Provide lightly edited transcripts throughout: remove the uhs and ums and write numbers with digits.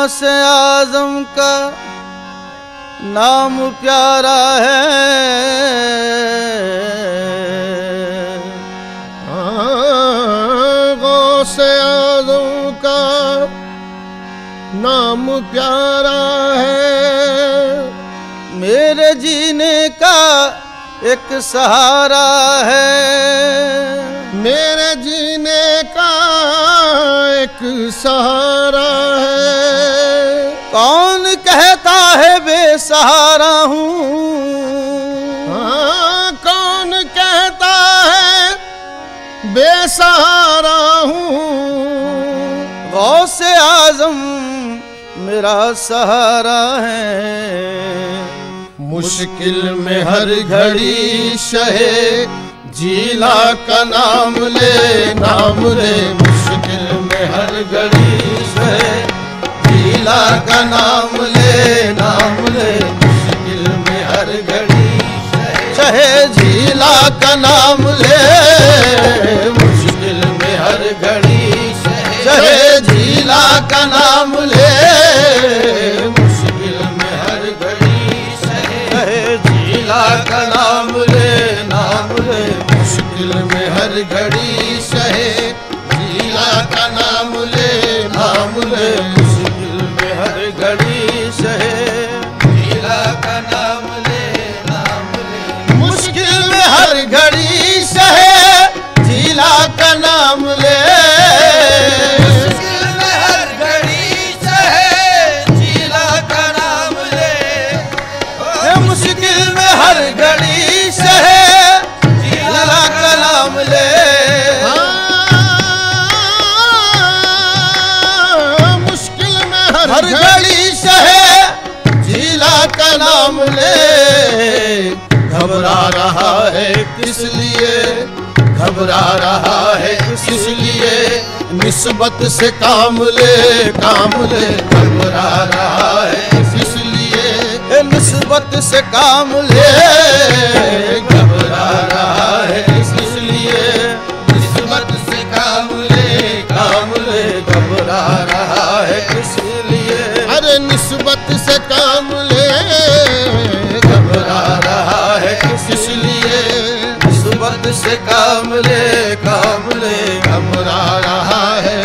गौसे आजम का नाम प्यारा है, गौसे आजम का नाम प्यारा है, मेरे जीने का एक सहारा है, मेरे जीने का एक सहारा है। कौन कहता है बेसहारा हूँ, हाँ कौन कहता है बेसहारा हूँ, गौसे आजम मेरा सहारा है। मुश्किल में हर घड़ी शहे जीला का नाम ले, नाम ले। मुश्किल में हर घड़ी शहे जीला का नाम ले, नाम ले। मुश्किल में हर घड़ी शहे जीला का नाम ले, मुश्किल में हर घड़ी शहे जीला का नाम ले, मुश्किल में हर घड़ी शहे जीला का नाम ले, नाम ले। मुश्किल में हर घड़ी शहे जीला का नाम ले, नाम ले। मुश्किल में हर घड़ी शहे जीला का नाम ले, नाम ले। मुश्किल में हर घड़ी शहे जीला का नाम ले, मुश्किल में हर घड़ी शहे जीला का नाम ले, मुश्किल में हर घड़ी शहे जीला का नाम ले। मुश्किल में हर घड़ी शहे जीला का नाम ले। घबरा रहा है किस लिए, घबरा रहा है किस लिए, निस्बत से काम ले, काम ले। घबरा रहा है किस लिए, निस्बत से काम ले, घबरा रहा है किस लिए, निस्बत से काम ले, काम ले। घबरा रहा है किस लिए, अरे निस्बत से काम ले, घबरा रहा है किस लिए, निस्बत से काम ले, काम ले। घबरा रहा है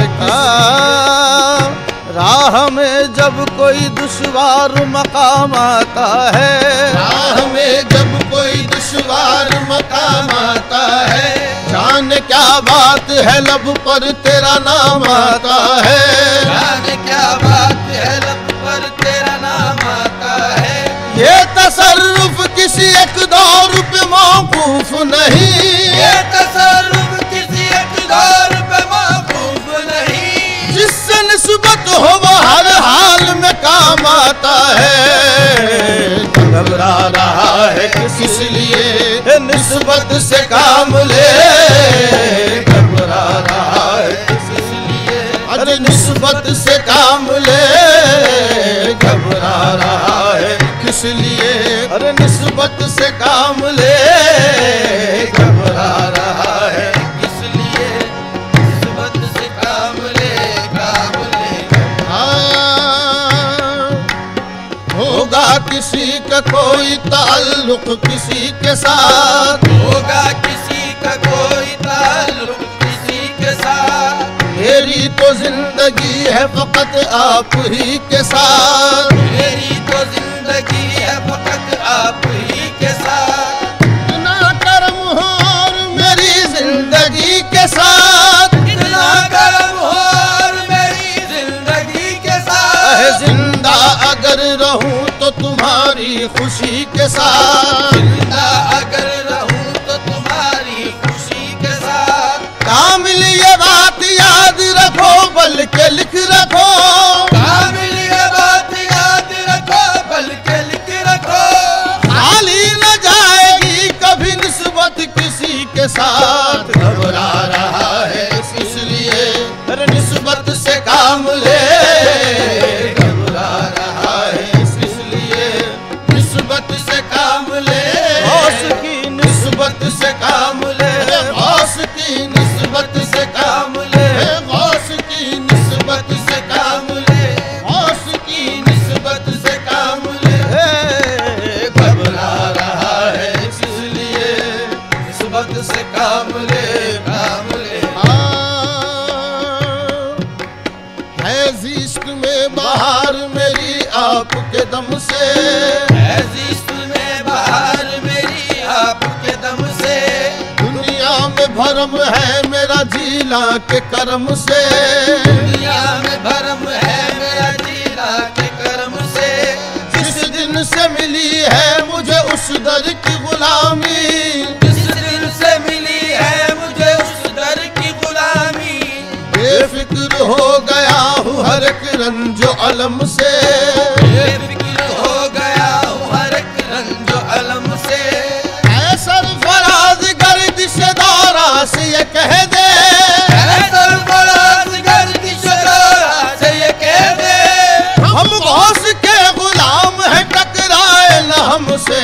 राह में जब कोई दुश्वार मकाम आता है, राह में जब कोई दुश्वार मकाम आता है, जाने क्या बात है लब पर तेरा नाम आता है, जाने क्या बात है लब पर तेरा नाम आता है। ये तसर्रुफ किसी एक दौर पे मौकूफ नहीं, ये तसर्रुफ किसी एक दौर पे मौकूफ नहीं, जिससे निस्बत हो वो हर हाल में काम आता है। घबरा रहा है किस लिए, निस्बत से काम ले, घबरा रहा है किस लिए, अरे निस्बत से काम ले। घबरा रहा है किस लिए, अरे निस्बत से काम ले। घबरा रहा है किस लिए, निस्बत से काम ले, काम ले। होगा किसी का कोई ताल्लुक किसी के साथ, होगा किसी का कोई ताल्लुक किसी के साथ, मेरी तो जिंदगी है फकत आप ही के साथ, मेरी तो जिंदगी है फकत आप ही के साथ। इतना करम हो और मेरी जिंदगी के साथ, इतना करम हो और मेरी जिंदगी के साथ। जिंदा अगर रहूं तो तुम्हारी खुशी के साथ, जिंदा अगर रहूं तो तुम्हारी खुशी के साथ। कामिल ये बात याद रखो बल के लिख रखो, कामिल ये बात याद रखो बल के लिख रखो। खाली न जाएगी कभी निस्बत किसी के साथ। घबरा रहा है इसलिए, निस्बत से काम ले। घबरा रहा है इसलिए, निस्बत से काम ले। गौस की निस्बत से काम ले, गौस की निस्बत से काम ले, गौस की निस्बत से काम ले। काम ले है ज़िश्क में बहार मेरी आपके दम से, है ज़िश्क में बहार मेरी आपके दम से। दुनिया में भरम है मेरा जीला के कर्म से, दुनिया में भरम है मेरा जीला के कर्म से। जिस दिन से मिली है मुझे उस दर की गुलामी, जिस दिन से मिली है मुझे उस दर की गुलामी। बेफिक्र हो गया हूँ हर एक रंजो अलम से, बेफिक्र हो गया हूँ हर एक रंजो अलम से। ऐ सरफराज गर्दिश दारा से ये कह दे, ऐ सरफराज गर्दिश दारा से ये कह दे। हम गौस के गुलाम है टकराए न हमसे।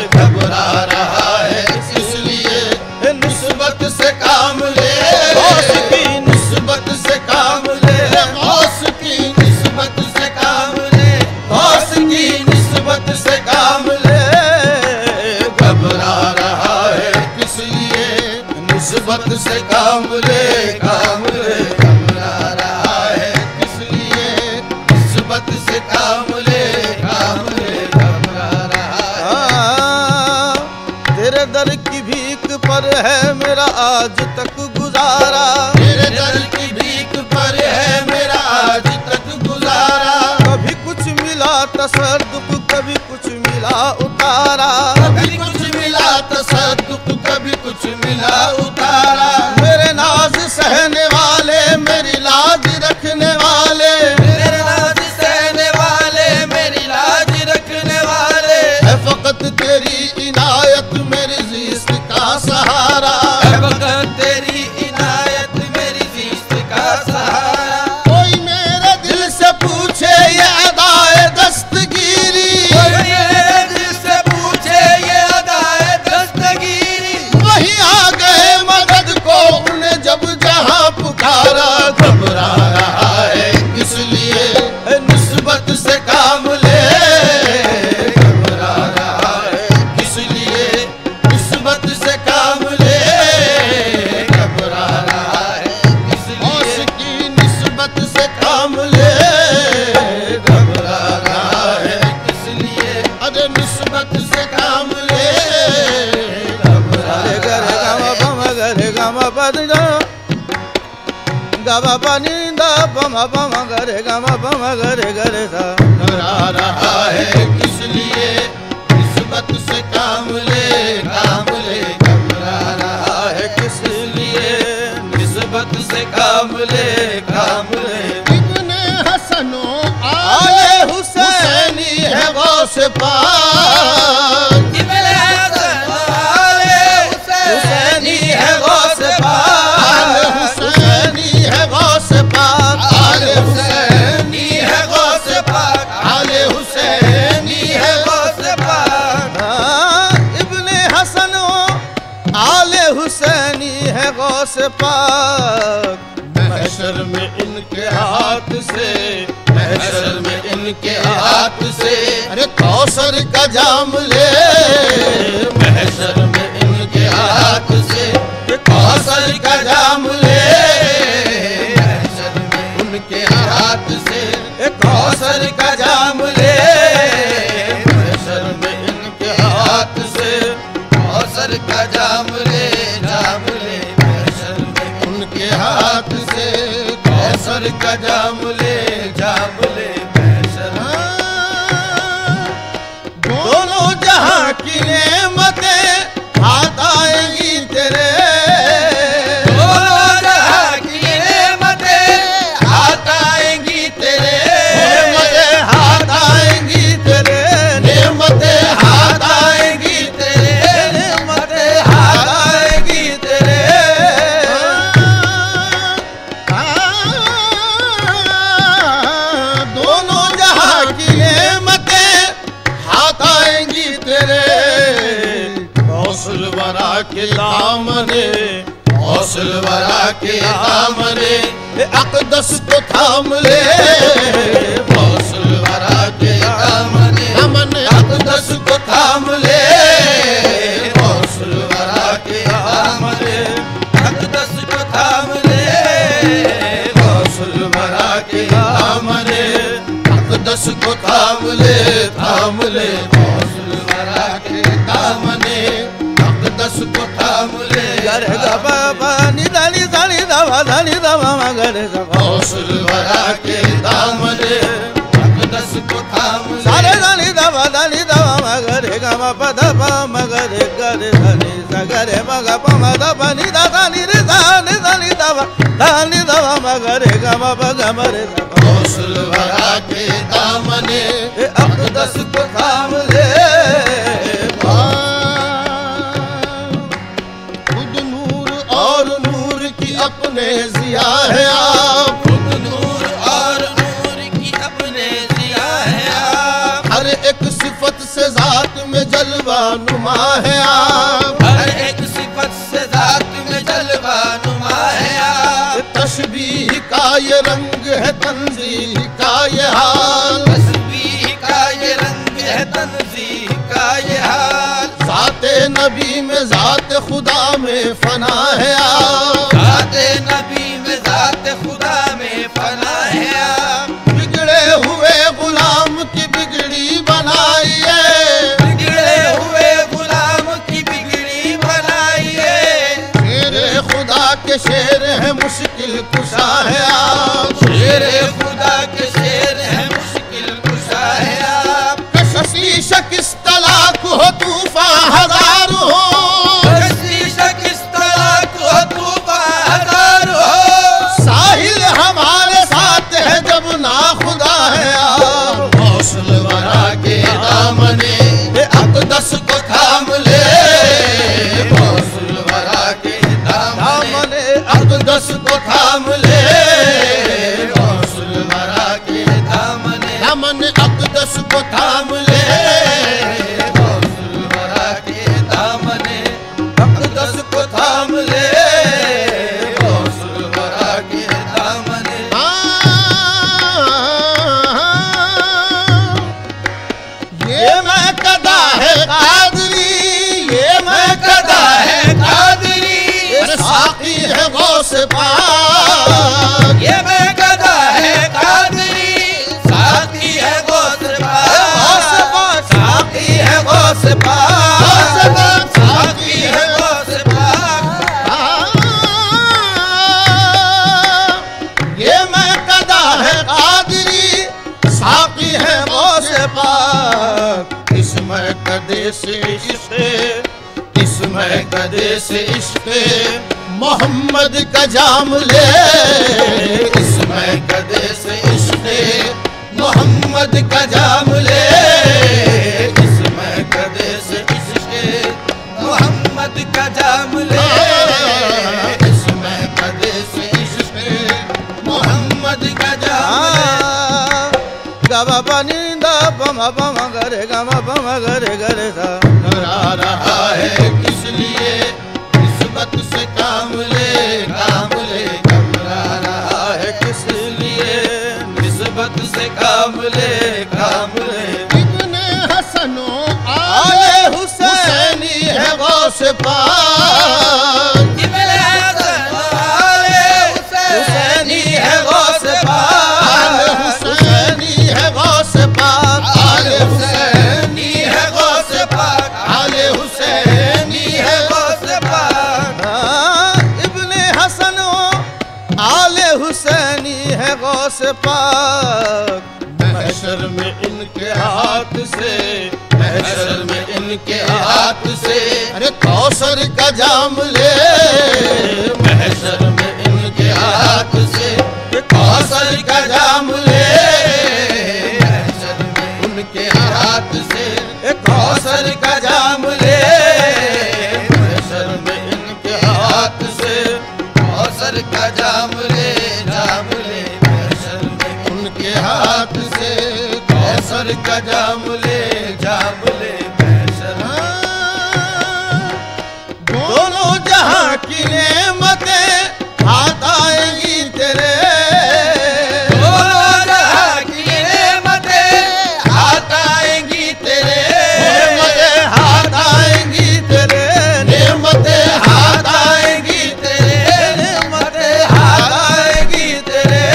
घबरा रहा है इसलिए निस्बत से काम ले, गौस की निस्बत से काम ले, गौस की निस्बत से काम ले, गौस की निस्बत से काम ले। घबरा रहा है किस लिए निस्बत से काम ले, काम ले। घबरा रहा है किस लिए निस्बत से काम ले, काम ले। घबरा रहा है। तेरे दर की भीख पर है मेरा आज तक गुजारा, तेरे दर की भीख पर है मेरा आज तक गुजारा। कभी कुछ मिला तसद्दुक कभी कुछ मिला उतारा, कभी कुछ मिला तसद्दुक कभी कुछ मिला उतारा। मेरे नाज सहने वाले मेरी लाज रखने वाले, मेरे लाज सहने वाले मेरी लाज रखने वाले। है फकत तेरी इनायत मेरी ज़िश्क का सहारा, है फकत तेरी इनायत मेरी ज़िश्क का सहारा। कोई मेरे दिल से पूछे ये अदाए दस्तगीरी, कोई मेरे दिल से पूछे ये अदाए दस्तगीरी। वही आ गए मदद को उन्हें जब जहां पुकारा। घबरा रहा है किस लिए निस्बत से काम ले, घबरा रहा है किस लिए निस्बत से काम ले। घबरा रहा है किस लिए की निस्बत से काम ले। घबरा रहा है किस लिए अरे निस्बत से काम ले। घबरा गरे गम बदगा गम पनिंदा बम बम गरे गम बम गरे गरे सा। घबरा रहा है किस लिए निस्बत से काम ले, काम ले। घबरा रहा है किस लिए निस्बत से काम ले, काम ले। इब्ने हसनो आले हुसैनी है गौस पाक, इब्ने हसन आले हुसैनी है गौस पाक, आले हुसैनी है गौस पाक, आले हुसैनी है गौस पाक, आले हुसैनी है गौस पाक। इब्ने हसन आले हुसैनी है गौस पाक। महशर में इनके हाथ से, महशर में इनके हाथ से अरे कौसर का जाम ले। महशर में इनके हाथ से कौसर का जाम ले। महशर में उनके हाथ से कौसर का जाम ले। महशर में इनके हाथ से कौसर का जाम ले, जाम ले। महशर में उनके हाथ से कौसर का जाम ले, जाम ले। महशर दोनों जहां की नेमतें हाथ आएंगी तेरे, दोनों जहां की नेमतें हाथ आएंगी तेरे, नेमतें हाथ आएंगी तेरे, नेमतें हाथ आएंगी तेरे, नेमतें हाथ आएंगी तेरे। दोनों जहां की नेमतें हाथ आएंगी तेरे। हौसल वरा के दामने, हौसल वरा के दामने अक़दस को थाम ले। हौसल वरा के दामने, दामने अक़दस को थाम ले। हौसल वरा के दामने को थाम ले गौसुल वरा के दामने अक़दस को थाम ले गरे गबा नि धनी धनी दवा धनी दवा मगरे गौसुल वरा के दामने अक़दस को थाम ले सारे धनी दवा मगरे गमा पद पा मगरे गरे धनी सगरे मग प मद पनी धनी रे धनी दवा मगरे गमा प गमरे गौसुल वरा के दामने अक़दस को थाम ले खुद नूर और नूर की अपने जिया है आप खुद नूर और नूर की अपने जिया है आप हर एक सिफत से जात में जलवा नुमा है आप हर एक सिफत से जात में जलवा नुमा है आप तशबीह का ये रंग है तंजीह का ये हाल तस्बीह का ये रंग है तंजीह का ये हाल ज़ाते नबी में ज़ात खुदा में फना है आप ज़ाते नबी में ज़ात खुदा में फना है आप बिगड़े हुए गुलाम की बिगड़ी बनाइए बिगड़े हुए गुलाम की बिगड़ी बनाइए शेरे खुदा के शेर है मुश्किल कुशा है आप शेरे खुदा के शेर है मुश्किल कुशा है आप शीशक इस तलाक हो तूफान हजार हो शीशक इस तलाक हो तूफान हजार हो साहिल हमारे साथ है जब ना खुदा है आप गौसुल वरा के दामने अक़दस को थाम ले गौसुल वरा के दामने अक़दस को थाम ले गौसुल वरा के दामने अक़दस को थाम ले गौसुल वरा के दामने अक़दस को थाम ले गौसुल वरा के दामने ये मैं कदा है कादरी ये मैं कदा है कादरी साक़ी है गौस पाक ये मैं गदा है कादरी साथी है गौस पाक साथी है गौस पाक साथी है गौस पाक ये मैं कदा है कादरी साक़ी है गौस पाक इसमें कदे से इश्क़ मोहम्मद का जाम ले इसमें कदे से इश्क़ मोहम्मद का जाम ले इसमें कदे से इश्क़ मोहम्मद का जाम ले इसमें कदे से इश्क़ मोहम्मद का जाम ले गमा पनी दा पम पम गरे गमा पम गरे गरे सा घबरा रहा है किस लिए निस्बत से काम ले घबरा रहा है किस लिए निस्बत से काम ले इब्ने हसनो आले हुसैनी है गौस पाक इब्ने हसन आले हुसैनी है गौस पाक हुसैनी है गौस पाक आले हुसैनी है गौस पाक आले हुसैनी है गौस पाक इब्ने हसन आले हुसैनी है गौस पाक महशर में इनके हाथ से महशर में इनके हाथ से अरे कौसर का जाम ले महशर में इनके हाथ से कौसर का जाम ले महशर में उनके हाथ से कौसर का जाम ले महशर में इनके हाथ से कौसर का जाम ले महशर में उनके हाथ से कौसर का जाम ले महशर दोनों जहां की नेमतें हाथ आएंगी तेरे दोनों जहां की नेमतें हाथ आएंगी तेरे नेमतें हाथ आएंगी तेरे नेमतें हाथ आएंगी तेरे नेमतें हाथ आएंगी तेरे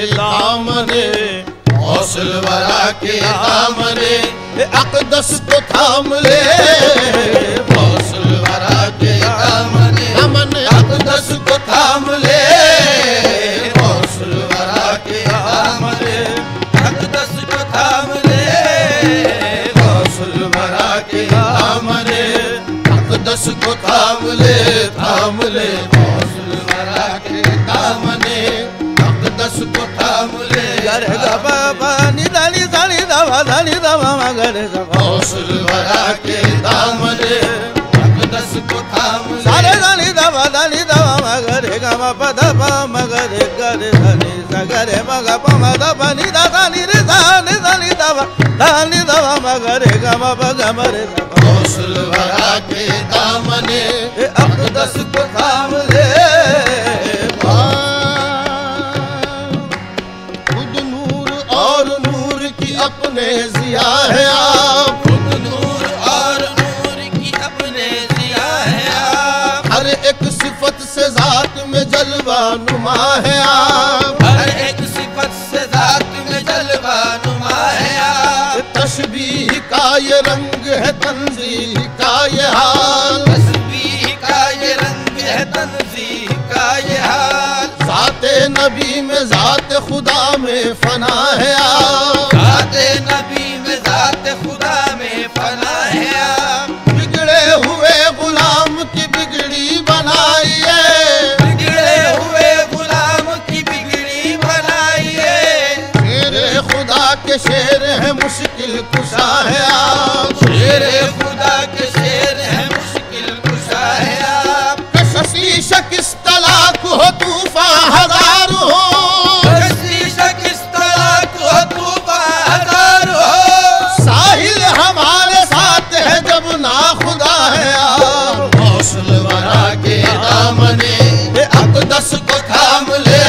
के दामने, गौसल वरा के दामने अक़दस को थाम ले, गौसल वरा के दामने अक़दस को थाम ले, गौसल वरा के दामने अक़दस को थाम ले, गौसल वरा के दामने अक़दस को थाम ले, थाम ले, गौसल वरा के दामने अक़दस को थाम ले। गरे ग प प नि ध नि ध नि ध व ध नि ध व म गरे ग प। गौसल वरा के दामने अक़दस को थाम ले। सा रे ध नि ध व ध नि ध व म गरे ग म प ध प म गरे गरे ध नि स गरे म ग प म ध प नि ध ध नि रे ध नि ध नि ध व ध नि ध व म गरे ग म प ग म रे ग प। गौसल वरा के दामने अक़दस को थाम ले। खुद नूर और नूर की अपने ज़िया है आप, खुद नूर और नूर की अपने ज़िया है आप, हर एक सिफत से ज़ात में जलवा नुमा है आप, हर एक सिफत से ज़ात में जलवा नुमा है आप। तशबीह का ये रंग है, तंज़ीह का ये हाल, तस्बीह का ये रंग है, तंज़ीह का ये हाल। ज़ाते नबी में ज़ात खुदा में फना है आप, ज़ाते नबी में ज़ात खुदा में फना है आप। बिगड़े हुए गुलाम की बिगड़ी बनाइए, बिगड़े हुए गुलाम की बिगड़ी बनाइए। शेरे खुदा के शेर है, मुश्किल कुशा है आप, शेर खुदा के शेर है, मुश्किल कुशा है आप। शीशक इस तलाक हो तूफान हजार हो, शीशक इस तलाक हो तूफान हजार हो। साहिल हमारे साथ है जब ना खुदा है आप। गौसल वरा के दामने अक़दस को थाम ले,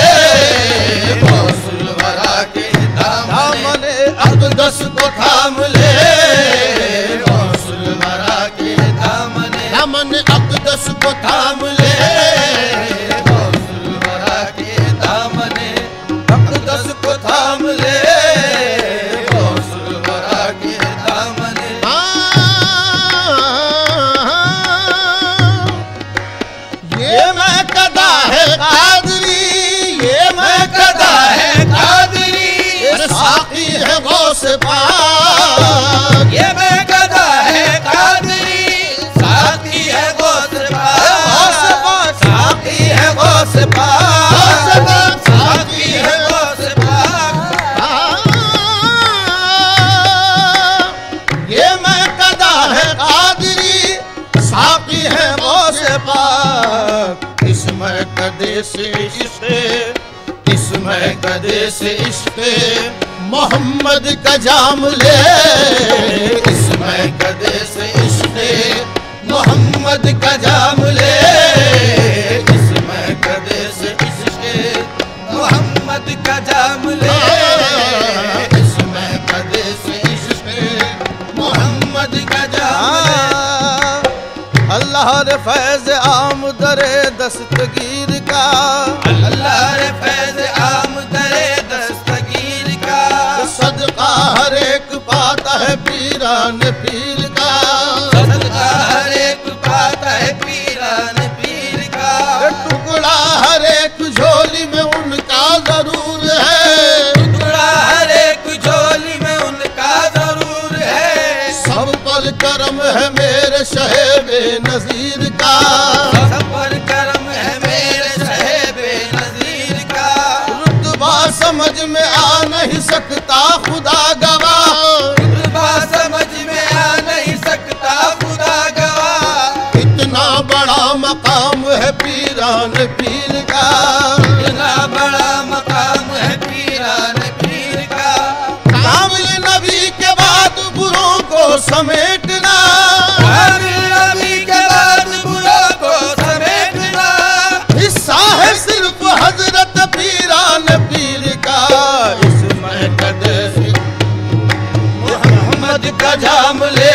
गौसल वरा के दामने अक़दस को थाम ले, गौसल वरा के दामने अक़दस को थाम ले, गौसल वरा के दामने अक़दस को थाम ले, गौसल वरा के दामने। ये मैं कदा है कादरी, ये मैं कदा है कादरी, साक़ी है गौस पाक, ये मैं गदा है कादरी, साथी है गौस पाक, साथी है गौस पाक, साथी है गौस पाक। ये मैं कदा है कादरी, साक़ी है गौस पाक, इसमें कदे से इश्क़, इसमें कदे से इश्क़ मोहम्मद का जाम ले, इसमें कदे से इश्क़ मोहम्मद का जाम ले, इसमें कदे से इश्क़ मोहम्मद का जाम ले, इसमें कदे से इश्क़ मोहम्मद का जाम ले। अल्लाह रे फैज़ आम दरे दस्तगीर का, अल्लाह रे फैज़ आम दरे दस्तगीर का, सदका हर एक पाता है पीरान पीर का, सदका हर एक पाता है पीरान पीर का। टुकड़ा हर एक झोली में उनका जरूर है, टुकड़ा हर एक झोली में उनका जरूर है। सब पर करम है मेरे शहेबे नज़ीर का, सब पर करम है मेरे शहेबे नज़ीर का। रुतबा समझ में आ नहीं सकता खुदा गवाह, रुतबा समझ में आ नहीं सकता खुदा गवाह। इतना बड़ा मकाम है पीरान पीर का, इतना बड़ा मकाम है पीरान पीर का। कामिल नबी के बाद बुरों को समेटना, कामिल नबी के बाद बुरों को समेटना, हिस्सा है सिर्फ हजरत पीरान पीर का, इसमें कदे से मोहम्मद का जाम ले,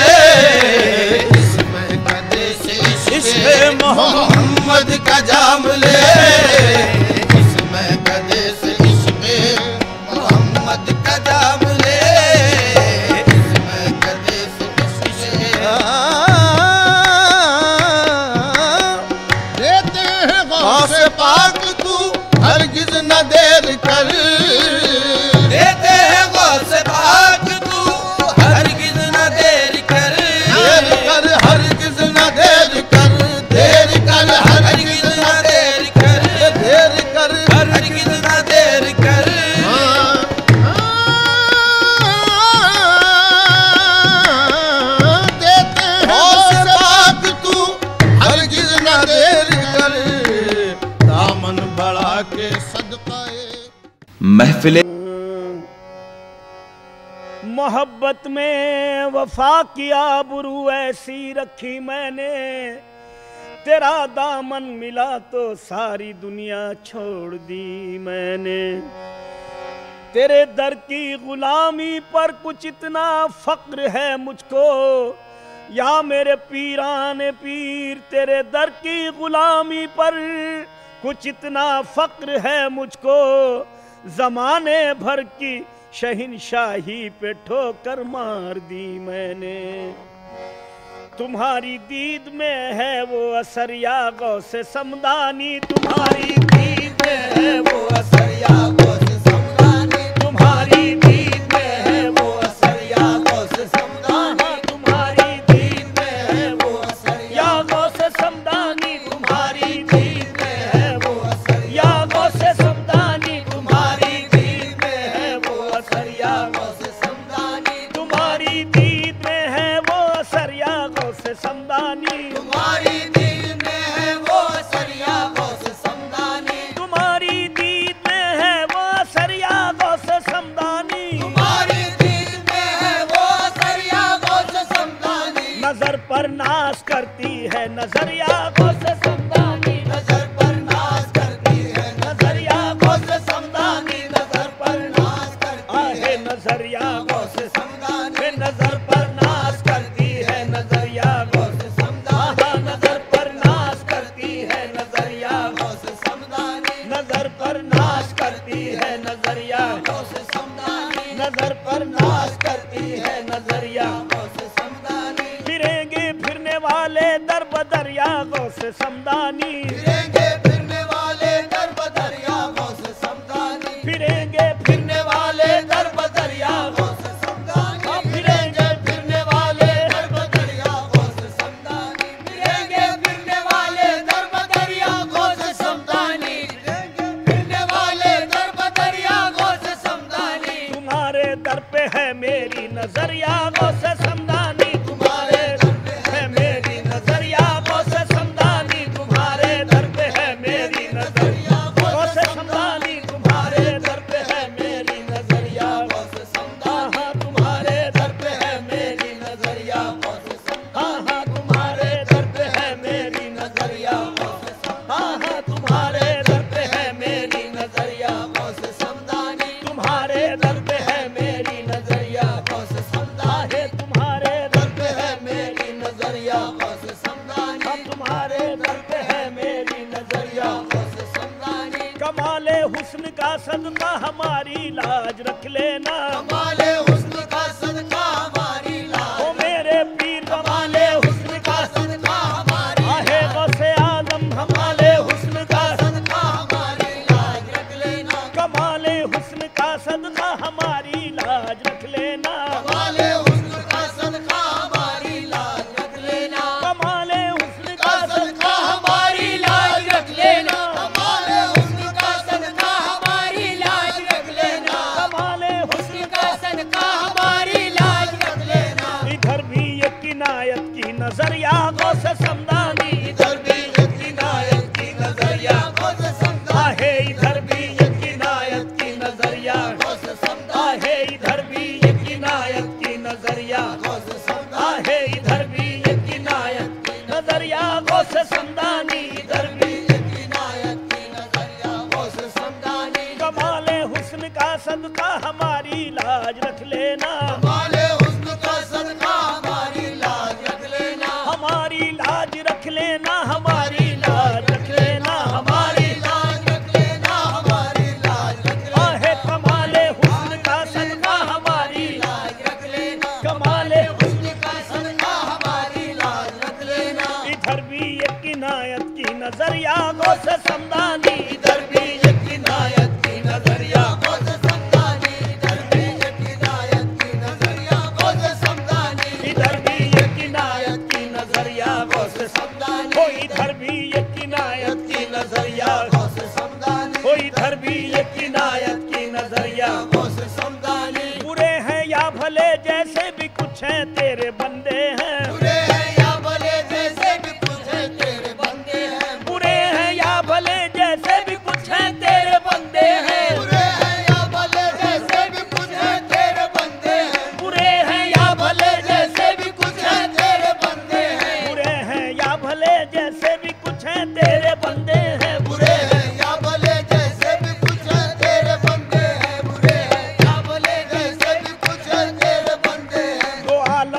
इसमें कदे से इश्क़ मोहम्मद का जाम ले, इसमें कदे से इश्क़ महफिल मोहब्बत में वफा की आबरू ऐसी रखी मैंने, तेरा दामन मिला तो सारी दुनिया छोड़ दी मैंने। तेरे दर की गुलामी पर कुछ इतना फक्र है मुझको, या मेरे पीराने पीर तेरे दर की गुलामी पर कुछ इतना फक्र है मुझको। जमाने भर की शहंशाही पे ठोकर मार दी मैंने। तुम्हारी दीद में है वो असर या गौसे समदानी, तुम्हारी दीद में है वो असर या गौसे समदानी, तुम्हारी दीद में है वो असर या गौसे समदानी, तुम्हारी दीद में है वो असर या गौसे समदानी, तुम्हारी दीद में है वो असर या गौसे समदानी, तुम्हारी दीद में है वो असर या गौसे समदानी, तुम्हारी दीद में है वो असर या गौसे समदानी, तुम्हारी दीद में है वो असर या गौसे समदानी, तुम्हारी दीद में है वो असर या गौसे समदानी, तुम्हारी दीद में है वो असर या गौसे समदानी। नजर पर नाश करती है नजर या गौसे समदानी, नजर पर नाश करती है नजर या गौसे समदानी, नजर पर नाश करती है नजर या गौसे समदानी, नजर पर नाश करती है नजर या गौसे समदानी, नजर पर नाश करती है नजर या गौसे समदानी, नजर पर नाश करती है नजर या गौसे समदानी, नजर पर नाश करती है नजर या गौसे समदानी। फिरेंगे फिरने वाले दर बदर या गौसे समदानी, फिरेंगे फिरने वाले दर बदर या गौसे समदानी, फिरेंगे फिरने वाले दर बदर या गौसे समदानी, फिरेंगे फिरने वाले दर बदर या गौसे समदानी, फिरेंगे फिरने वाले दर बदर या गौसे समदानी, फिरने वाले दर बदर या गौसे समदानी। तुम्हारे दर पे है मेरी नजर या गौसे समदानी, तुम्हारे दर पे है मेरी नजर या गौसे समदानी, तुम्हारे दर पे है मेरी नजर या गौसे समदानी, तुम्हारे दर पे है मेरी नजर या गौसे समदानी, तुम्हारे दर पे है मेरी नजर या गौसे समदानी, तुम्हारे दर पे है मेरी नजर या गौसे समदानी, तुम्हारे दर पे है मेरी नजर या गौसे समदानी, तुम्हारे दर पे है मेरी नजर या गौसे समदानी, तुम्हारे दर पे है मेरी नजर या गौसे समदानी, तुम्हारे दर पे है मेरी नजर या गौसे समदानी। कमाले हुस्न का सदका हमारी लाज रख लेना, कमाले हुस्न का सदका हमारी लाज, ओ मेरे पीर कमाले हुस्न का सदका हमारी, आहे गौसे आजम कमाले हुस्न का सदका हमारी लाज रख लेना, कमाले हुस्न का सदका हमारी लाज रख लेना, कमाले हुस्न का सदका हमारी लाज रख लेना, कमाले हुस्न का सदका हमारी लाज रख लेना, कमाले हुस्न का सदका हमारी लाज रख लेना, कमाले हुस्न का सदका हमारी लाज रख लेना। इधर भी ये किनायत की नजर या गौसे समदानी, इधर भी ये किनायत की नजर या गौसे समदानी, आहे इधर भी ये किनायत की नजर या गौसे समदानी, आहे इधर भी ये किनायत की नजर या गौसे समदानी, आहे इधर भी ये किनायत की नजर या गौसे समदानी, इधर भी ये किनायत की नजर या गौसे समदानी। कमाले हुस्न का सदका हमारी लाज रख लेना, कमाले हुस्न का सदका हमारी लाज रख लेना, हमारी लाज रख लेना, हमारी लाज रख लेना, हमारी लाज रख लेना, हमारी लाज रख लेना, आहे कमाले हुस्न का सदका हमारी लाज रख लेना, कमाले हुस्न का सदका हमारी लाज रख लेना। इधर भी ये किनायत की नजर या गौसे समदानी, इधर भी ये किनायत की नजर या गौसे समदानी, इधर भी ये किनायत की नजर या गौसे समदानी, इधर भी ये किनायत की नजर या गौसे समदानी, ओ इधर भी ये किनायत की नजर या गौसे समदानी, ओ इधर भी ये किनायत की नजर या गौसे समदानी। बुरे हैं या भले जैसे भी कुछ हैं तेरे बंदे हैं, बुरे हैं या भले जैसे भी कुछ हैं तेरे बंदे हैं, बुरे हैं या भले जैसे भी कुछ हैं तेरे बंदे हैं, बुरे हैं या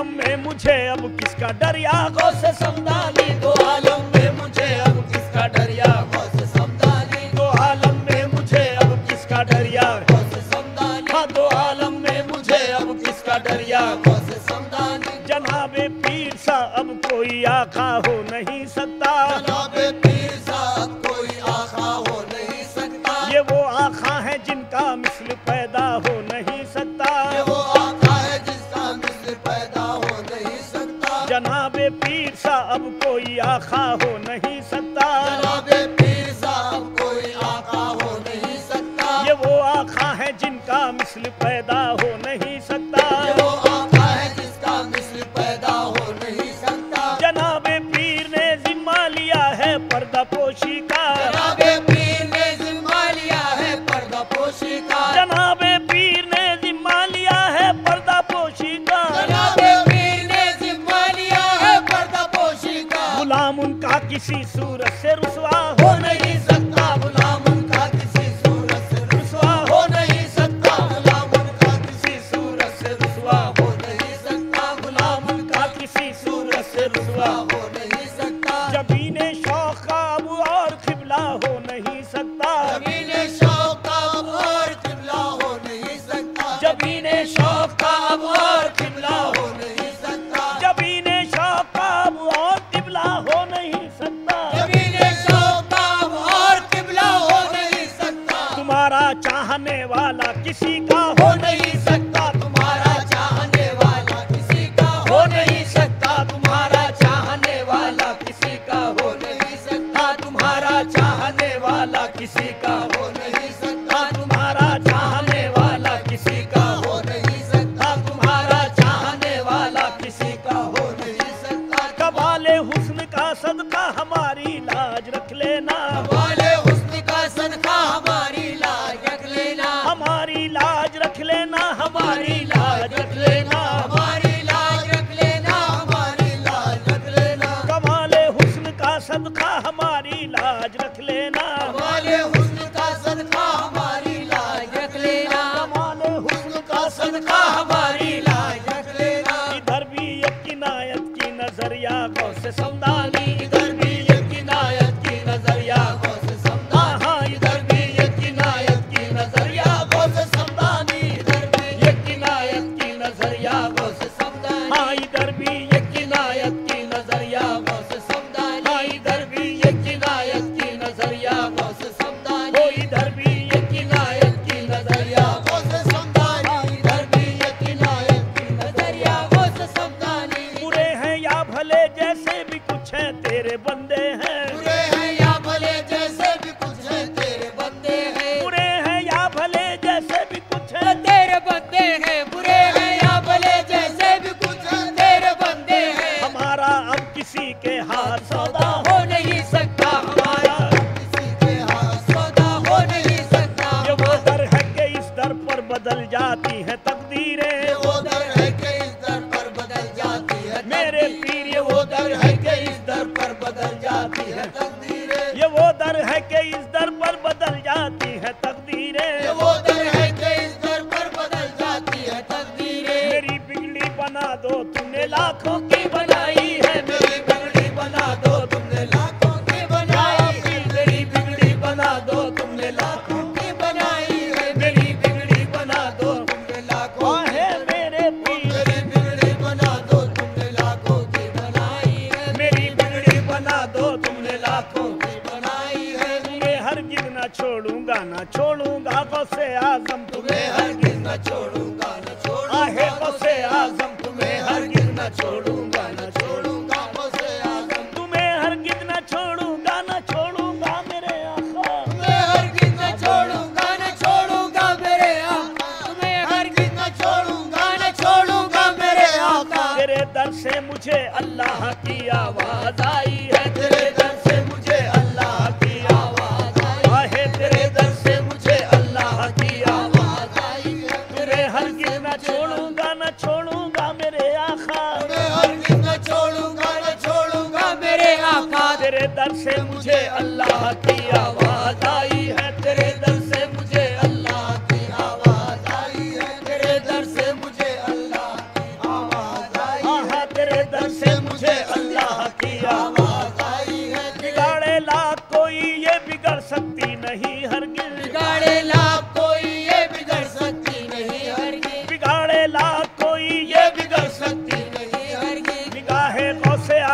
आलम में मुझे अब किसका डर या गौसे समदानी, दो आलम में मुझे अब किसका डर या गौसे समदानी, दो आलम में मुझे अब किसका डर या गौसे समदानी, हाँ दो आलम में मुझे अब किसका डर या गौसे समदानी। जनाबे पीर सा अब कोई आका हो नहीं सकता, जनाबे पीर साहब कोई आका हो नहीं सकता, ये वो आका है जिनका मिस्ल पैदा हो नहीं सकता, ये वो आका है जिसका मिस्ल पैदा हो नहीं सकता। जनाबे पीर सा अब कोई आका हो नहीं सकता, जनाबे पीर साहब कोई आका हो नहीं सकता, ये वो आका है जिनका मिस्ल पैदा हो नहीं सकता, ये वो आका है जिसका मिस्ल पैदा हो नहीं सकता। जनाबे पीर ने जिम्मा लिया है पर्दा पोशी का, जनाबे पीर ने जिम्मा लिया है पर्दा पोशी का, जनाबे पीर ने जिम्मा लिया है पर्दा पोशी का, जनाबे पीर ने जिम्मा लिया है पर्दा पोशी का। गुलाम उनका किसी सूरत से रुसवा हो नहीं सकता गुलाम उनका किसी सूरत से रुसवा हो नहीं सकता, गुलाम उनका किसी सूरत से रुसवा हो नहीं सकता, गुलाम उनका किसी सूरत से रुसवा हो नहीं सकता। जबीने शौक का अब और खिबला हो नहीं सकता, जबीने शौक का अब और किबला हो नहीं सकता, जबीने शौक का अब और किबला हो नहीं सकता, जबीने शौक का अब और किबला हो नहीं सकता, जबीने शौक का अब और किबला हो नहीं सकता। तुम्हारा चाहने वाला किसी का हो नहीं सकता तुम्हारा चाहने वाला किसी का हो नहीं सकता, तुम्हारा चाहने वाला किसी का हो नहीं सकता, तुम्हारा चाहने वाला किसी का हो नहीं सकता, तुम्हारा चाहने वाला किसी का हो नहीं सकता, तुम्हारा चाहने वाला किसी का हो नहीं सकता। कबाले हुस्न का सदका हमारी लाज रख लेना, वाले हुस्न का सदका हमारी लाज रख लेना, हमारी लाज रख लेना, हमारी लाज रख लेना, हमारी लाज रख लेना, हमारी लाज रख लेना, कमाले हुस्न का सदका हमारी लाज रख लेना, वाले हुस्न का सदका हमारी लाज रख लेना, कमाले हुस्न का सदका हमारी लाज रख लेना। इधर भी एक किनायत की नजरिया गौसे समदानी, इधर भी एक किनायत की नजरिया गौसे समदानी, हाँ इधर भी एक किनायत की नजरिया गौसे समदानी, इधर भी एक किनायत की नजरिया गौसे समदानी, हाँ इधर भी एक किनायत की नजरिया गौसे समदानी, हाँ इधर भी एक किनायत की नजरिया गौसे समदानी, ओ इधर भी एक किनायत की नजरिया गौसे समदानी, इधर भी एक किनायत की नजरिया गौसे समदानी। बुरे हैं या भले जैसे भी कुछ है तेरे बंदे हैं, बुरे हैं या भले जैसे भी कुछ है तेरे बंदे हैं, बुरे हैं या भले जैसे भी कुछ है तेरे बंदे हैं, बुरे हैं या भले जैसे भी कुछ है तेरे बंदे हैं। हमारा अब किसी के हाथ सौदा सौदा हो नहीं सकता हमारा, किसी के हाथ सौदा हो नहीं सकता। ये वो दर है कि इस दर पर बदल जाती है तकदीरें, ये वो दर है कि इस दर पर बदल जाती है मेरे तकदीरें। पीर ये वो दर है कि इस दर पर बदल जाती है तकदीरें। ये वो दर है कि इस दर पर बदल जाती है ये तकदीरें, वो दर है कि इस दर पर बदल जाती है तकदीरें। मेरी बिगड़ी बना दो तुमने लाखों की बनाई है, मेरी बिगड़ी बना दो तुमने लाखों की बनाई है, मेरी बिगड़ी बना दो तुमने लाखों की बनाई है, मेरी बिगड़ी बना दो तुमने लाखों की है मेरे पीर, मेरी बिगड़ी बना दो तुमने लाखों की बनाई है, मेरी बिगड़ी बना दो तुमने लाखों की बनाई है। तुम्हें हरगिज न छोड़ूंगा न छोड़ूंगा गौसे आजम तुम्हें हरगिज न छोड़ूंगा न आहे छोड़ूंगा गौसे आजम तुम्हें हरगिज न छोड़ूंगा न छोड़ूंगा गौसे आजम। तुम्हें हरगिज न छोड़ूंगा न छोड़ूंगा मेरे आका, तुम्हें हरगिज न छोड़ूंगा न छोड़ूंगा मेरे आका, तुम्हें हरगिज न छोड़ूंगा न छोड़ूंगा मेरे आका। तेरे दर से मुझे अल्लाह की आवाज आई है, तेरे दर से मुझे अल्लाह की आवाज आई, आहे तेरे दर से मुझे अल्लाह की आवाज आई है। तुम्हें हरगिज न छोड़ूंगा न छोड़ूंगा मेरे आका, तुम्हें हरगिज न छोड़ूंगा न छोड़ूंगा मेरे आका। तेरे दर से मुझे अल्लाह की आवाज आई है, तेरे दर से मुझे अल्लाह की आवाज आई है, तेरे दर से मुझे अल्लाह की आवाज आई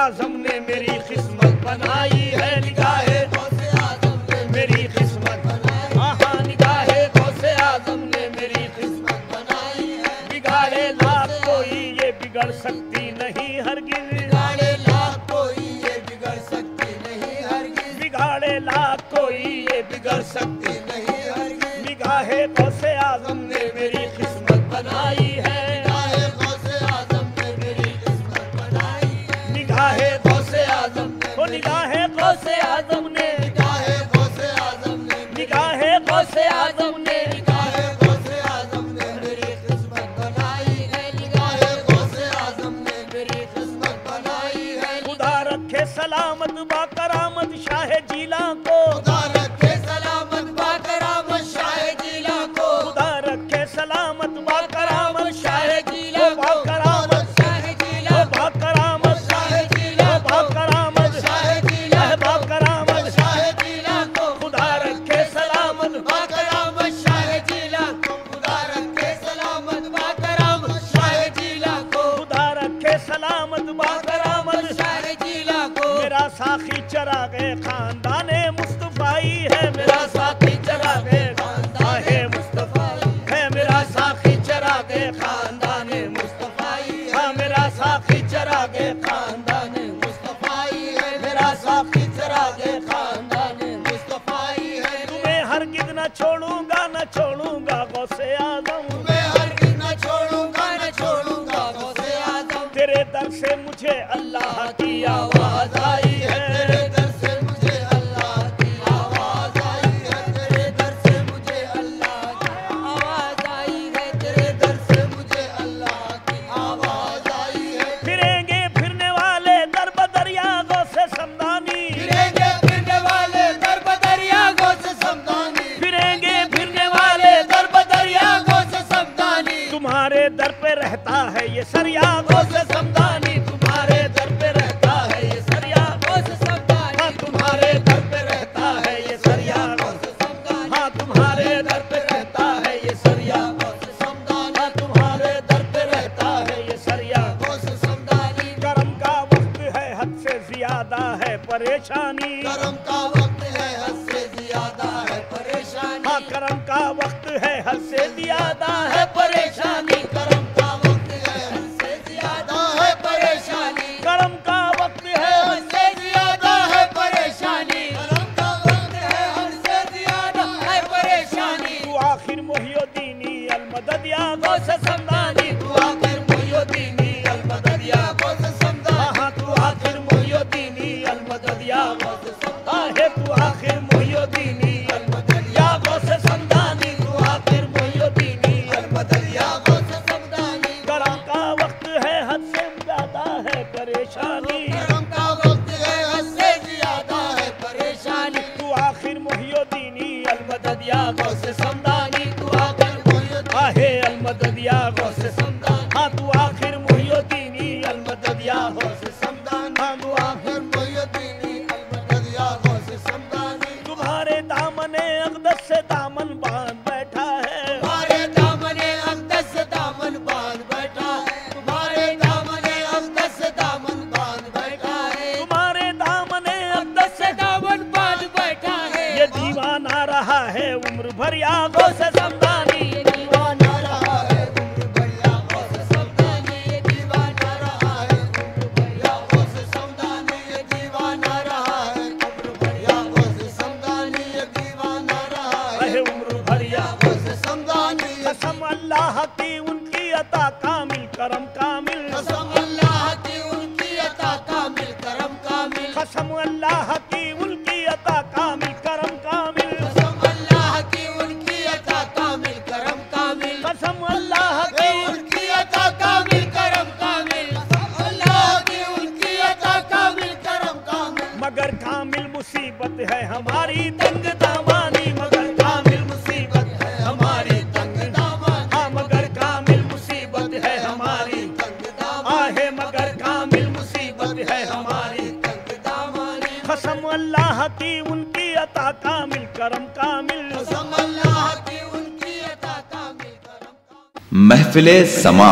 आजम ने मेरी किस्मत बनाई है, निगाहे गौसे आजम ने मेरी किस्मत बनाई, हाँ निगाहे गौसे आजम ने मेरी किस्मत बनाई है। बिगाड़े लाख कोई ये बिगड़ सकती नहीं हरगिज़, बिगाड़े लाख कोई ये बिगड़ सकती नहीं हरगिज़, बिगाड़े लाख कोई ये बिगड़ सकती नहीं हरगिज़। निगाहे गौसे आजम ने मेरी किस्मत बनाई है, निगाहे गौसे आजम ने मेरी किस्मत बनाई है। निगाहे गौसे आजम ओ निगाहे गौसे आजम ने, निगाहे गौसे आजम ने, निगाहे गौसे आजम ने, निगाहे गौसे आजम ने मेरी किस्मत बनाई है, निगाहे गौसे आजम ने मेरी किस्मत बनाई है। खुदा रखे सलामत बाकरामत शाह जीला को, खुदा रखे सलामत बाकरामत शाह जीला को, खुदा रखे सलामत बाकरामत शाह जीला, बाकरामत शाह जीला, बाकरामत शाह जीला, बाकरामत शाह जीला, बाकरामत शाह जीला को, खुदा रखे सलामत बाकरामत शाह जीला को, खुदा रखे सलामत बाकरामत शाह जीला को, खुदा रखे सलामत बाकरामत शाह जीला को। मेरा साखी चरागे खानदाने मुस्तफाई है, मेरा साखी चरागे खानदाने मुस्तफाई है, मेरा साखी चरागे खानदाने मुस्तफाई है, मेरा साखी चरागे खानदाने मुस्तफाई है, मेरा साखी चरागे खानदाने मुस्तफाई है। तुम्हें हरगिज़ न छोड़ूंगा न छोड़ूंगा गौसे आजम, तुम्हें हरगिज़ न छोड़ूंगा न छोड़ूंगा गौसे आजम। तेरे दर से मुझे अल्लाह की आवाज आई है, तेरे दर से मुझे अल्लाह की आवाज आई है, तेरे दर से मुझे अल्लाह की आवाज आई है, तेरे दर से मुझे अल्लाह की आवाज आई है। फिरेंगे फिरने वाले दर बदरिया गौसे समदानी, फिरेंगे फिरने वाले दर बदरिया गौसे समदानी, फिरेंगे फिरने वाले दर बदरिया गौसे समदानी। तुम्हारे दर पे रहता है ये सरिया गौसे समदानी, तुम्हारे दर पे रहता है ये सरिया गौसे समदानी, हाँ तुम्हारे दर पे रहता है ये सरिया गौसे समदानी, हाँ तुम्हारे दर पे रहता है ये सरिया गौसे समदानी, हाँ तुम्हारे दर पे रहता है ये सरिया गौसे समदानी। करम का वक्त है हद से ज्यादा है परेशानी, करम का वक्त है हद से ज्यादा है परेशानी, हाँ करम का वक्त है हद से ज्यादा है परेशानी, करम का वक्त है हद से ज्यादा है परेशानी, करम का वक्त है हद से ज्यादा है परेशानी, करम का वक्त है हद से ज्यादा है परेशानी। तू आखिर मोहिउद्दीनी अलमदद या गौसे समदानी, तू आखिर मोहिउद्दीनी अलमदद या गौसे समदानी, हाँ तू आखिर मोहिउद्दीनी अलमदद या गौसे समदानी, तू आखिर मोहिउद्दीनी अलमदद या गौसे समदानी, तू आखिर मोहिउद्दीनी अलमदद या गौसे समदानी। करम का वक्त है हद से ज्यादा है परेशानी, करम का वक्त है हद से ज्यादा है परेशानी, तू आखिर मोहिउद्दीनी अलमदद या गौसे समदानी, तू आखिर मोहिउद्दीनी आहे अलमदद या गौसे समदानी, हाँ तू आखिर मोहिउद्दीनी अलमदद या गौसे समदानी, हाँ तू आखिर मोहिउद्दीनी अलमदद या गौसे समदानी। तुम्हारे दामने अक़दस से दामन बांध बैठा है, तुम्हारे दामने अक़दस से दामन बांध बैठा है, तुम्हारे दामने अक़दस से दामन बांध बैठा है, तुम्हारे दामने अक़दस से दामन बांध बैठा है। ये दीवाना रहा है उम्र भर या गौसे समदानी, ये दीवाना रहा है उम्र भर या गौसे समदानी, ये दीवाना रहा है उम्र भर या गौसे समदानी, ये दीवाना रहा है उम्र भर या गौसे समदानी, ये दीवाना रहा है उम्र भर या गौसे समदानी। कसम अल्लाह की उनकी अता कामिल करम कामिल, कसम अल्लाह की उनकी अता कामिल करम कामिल, कसम अल्लाह की उनकी अता कामिल करम कामिल, कसम अल्लाह की उनकी अता कामिल करम कामिल, कसम अल्लाह की उनकी अता कामिल करम कामिल, कसम अल्लाह की उनकी अता कामिल करम कामिल। मगर कामिल मुसीबत है हमारी तंग दामानी, मगर कामिल मुसीबत है हमारी तंग दामानी, हाँ मगर कामिल मुसीबत है हमारी तंग दामानी, आहे मगर कामिल मुसीबत है हमारी तंग दामानी। कसम अल्लाह की उनकी अता कामिल करम कामिल, कसम अल्लाह की उनकी अता कामिल करम कामिल। महफिले समा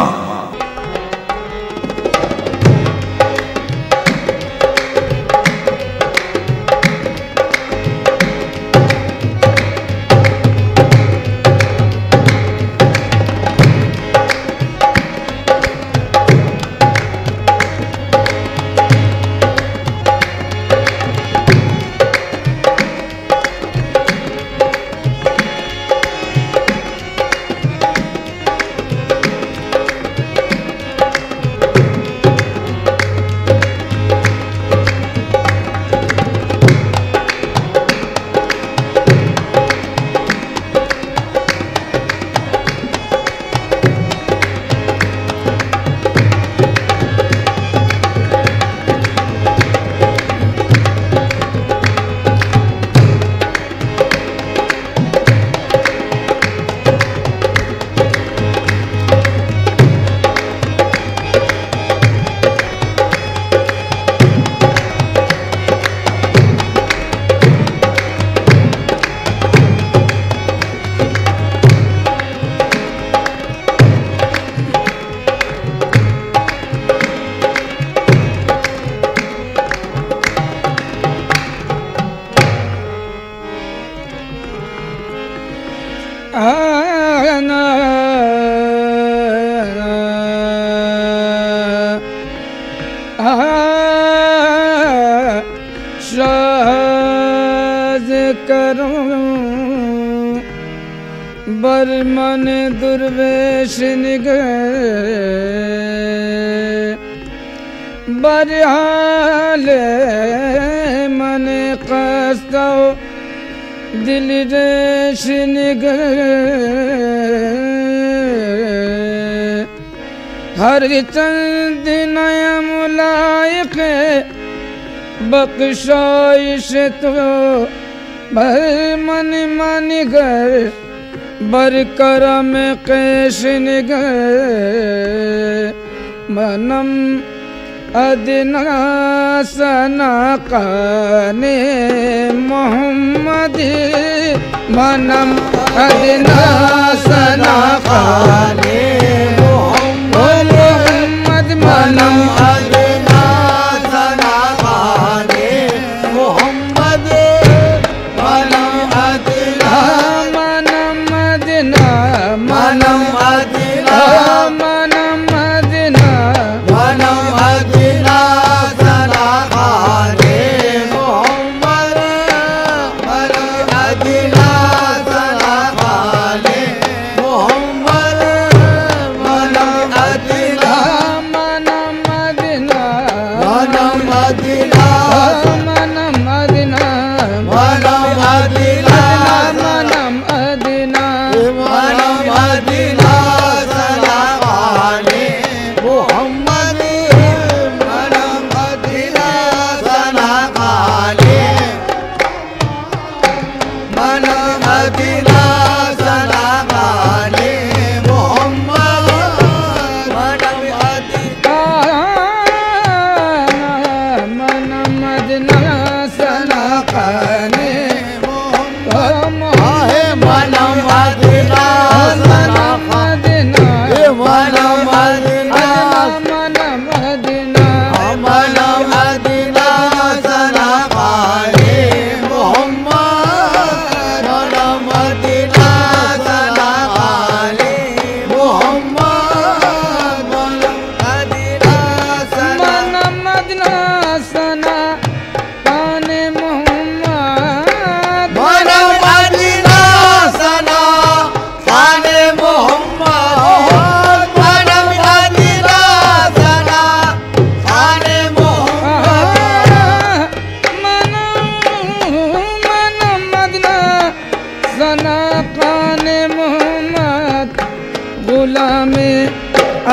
शाज करूं बरमन दुर्वेश निगह बरहाल मन कस्तो दिल रेश निगह हर चंद नया मुलायक बख्शाइश तो भर मन मन घर बर करम कैश निगर मनम अदना सना काने मोहम्मद मनम अदना सना काने मोहम्मद मनम अदना सना काने मोहम्मद मनम अदना मनम अदना मनम अदना मनम अदना मनम अदना सना काने मोहम्मद मनम अदना सना काने मोहम्मद मनम अदना मनम अदना मनम अदना मनम अदना मनम अदना मनम अदना मनम अदना सना काने मोहम्मद मनम अदना सना काने मनम अदना सना काने मोहम्मद मनम अदना मनम अदना सना काने मोहम्मद मनम अदना सना काने मनम अदना मनम अदना मनम अदना सना काने मोहम्मद मनम अदना सना काने मोहम्मद मनम अदना सना मनम अदना सना काने मोहम्मद मनम अदना सना काने मोहम्मद मनम अदना सना काने मोहम्मद मनम अदना सना काने मोहम्मद गुलामे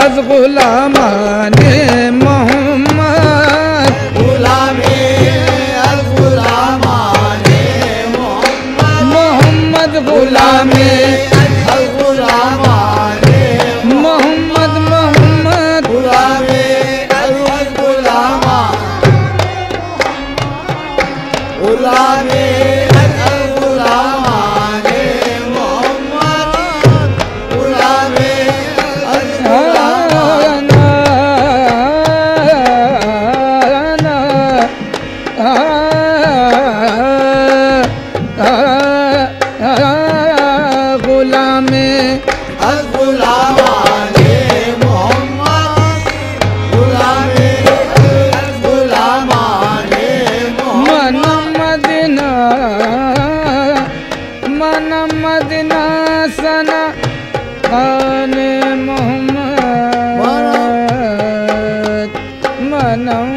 अज गुलामाने मोहम्मद गुलामे अज गुलामाने मोहम्मद मोहम्मद गुलामे अज गुलामाने मोहम्मद मोहम्मद गुलामे अज गुलामा गुलामे अज गुलामाने मोहम्मद गुलामे अज गुलामे अज गुलामाने मोहम्मद गुलामे अज गुलामाने मनम अदना मनम अदना सना काने मोहम्मद मनम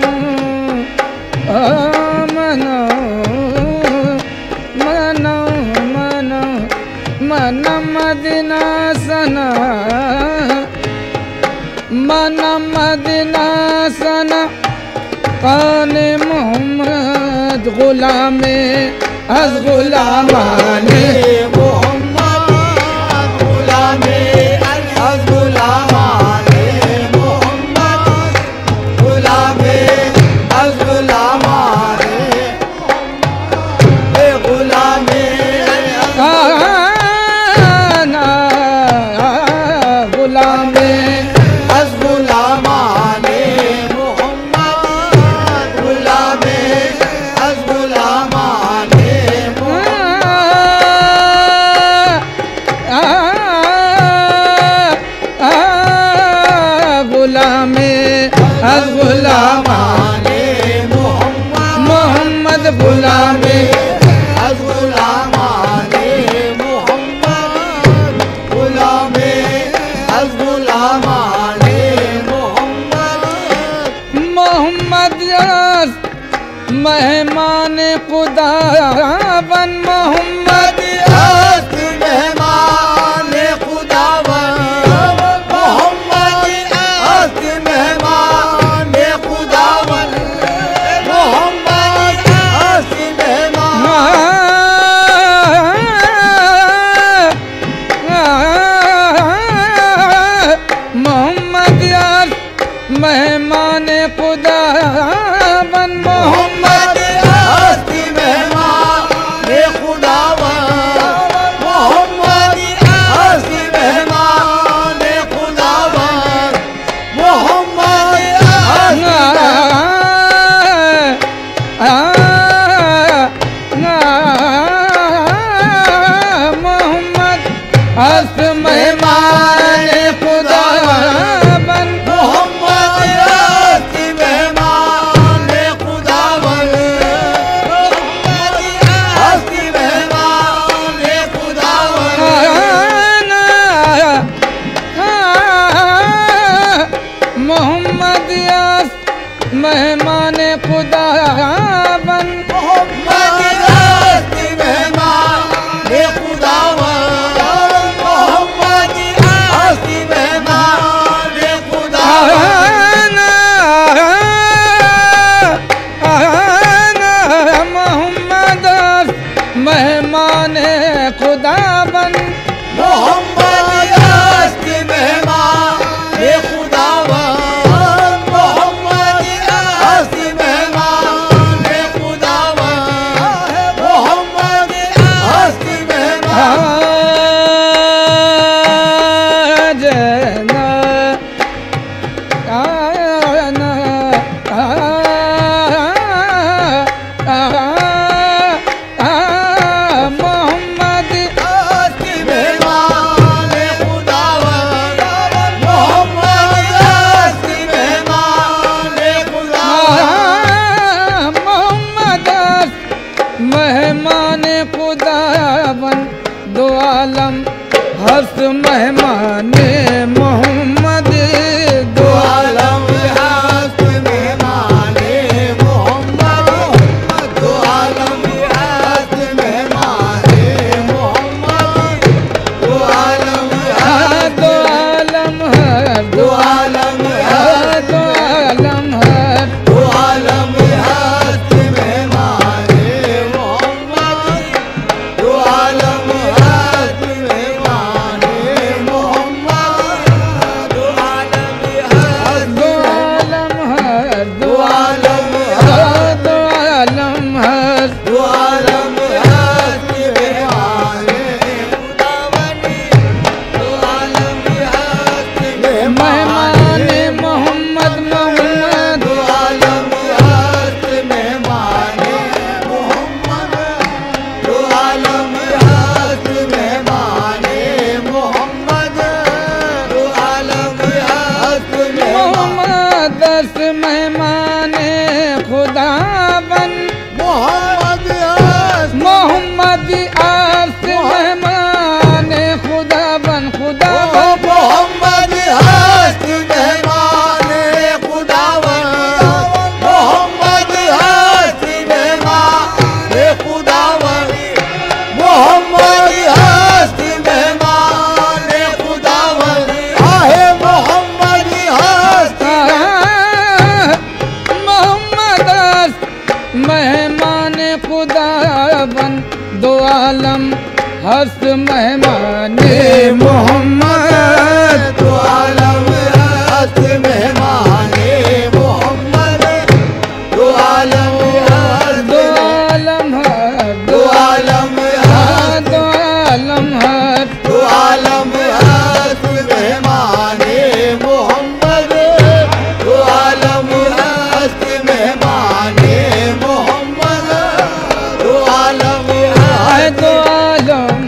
मनम अदना सना मनम अदना सना काने मोहम्मद गुलामे अज गुलामाने मोहम्मद गुलामे अज गुलामाने मोहम्मद गुलामे अज गुलामाने गुलामे गुलामे अज गुलामाने मोहम्मद गुलामे अज गुलामाने मोहम्मद मोहम्मद मेहमान खुदा बन मोहम्मद मेहमान खुदावन मोहम्मद मेहमान खुदावन मोहम्मद मोहम्मद मेहमान खुदा बन मोहम्मद मेहमान खुदावन मोहम्मद मेहमान खुदावन मोहम्मद हस्त मेहमान खुदा बन मोहम्मद मेहमान खुदावन मेहमान खुदावन मोहम्मद मेहमान खुदा बन मोहम्मद मेहमान खुदा बन मेहमान खुदा बन दो आलम हस्त मेहमान मोहम्मद दो आलम हस्त मेहमान मोहम्मद दो आलम हस्त मेहमान मोहम्मद दो आलम दो आलम दो आलम दो आलम दो आलम हस्त मेहमान मोहम्मद दो आलम हस्त मेहमान मोहम्मद दो आलम हस्त दो आलम दो आलम दो आलम दो आलम हस्त मेहमान खुदावनी दो आलम हस्त मेहमान मोहम्मद मोहम्मद दो आलम हस्त मेहमान मोहम्मद दो आलम हस्त मेहमान मोहम्मद दो आलम हस्त मोहम्मद दस मेहमान खुदा बन मोहम्मद हस्त मोहम्मद आस मेहमान खुदा बन खुदा बन मोहम्मद हस्त मेहमान खुदावन मोहम्मद हस्त मेहमान खुदावन मोहम्मद हस्त मेहमान खुदावन आहे मोहम्मद हस्त मोहम्मद मेहमान खुदा बन दो आलम हस्त मेहमान मोहम्मद दो आलम हस्त मेहमान मोहम्मद दो आलम हस्त दो आलम दो आलम हस्त दो आलम दो आलम हस्त मेहमान मोहम्मद दो आलम हस्त मेहमान मोहम्मद दो आलम हस्त दो आलम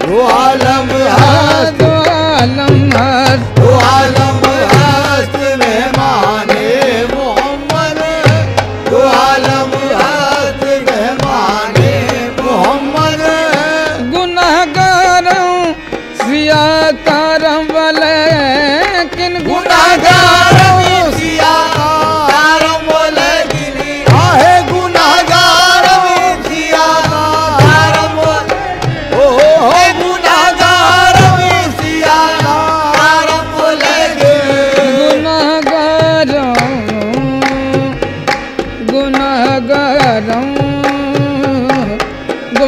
दो आलम हस्त दो आलम दो आलम हस्त मेहमान मोहम्मद दो आलम हस्त मेहमान मोहम्मद गुनाहगारों सिया तारम वाले किन गुनाहगारों सिया तारों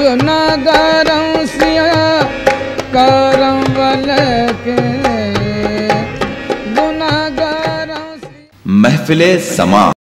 गुनाहगारों सिया करम वाले के गुनाहगारों। महफिले समा।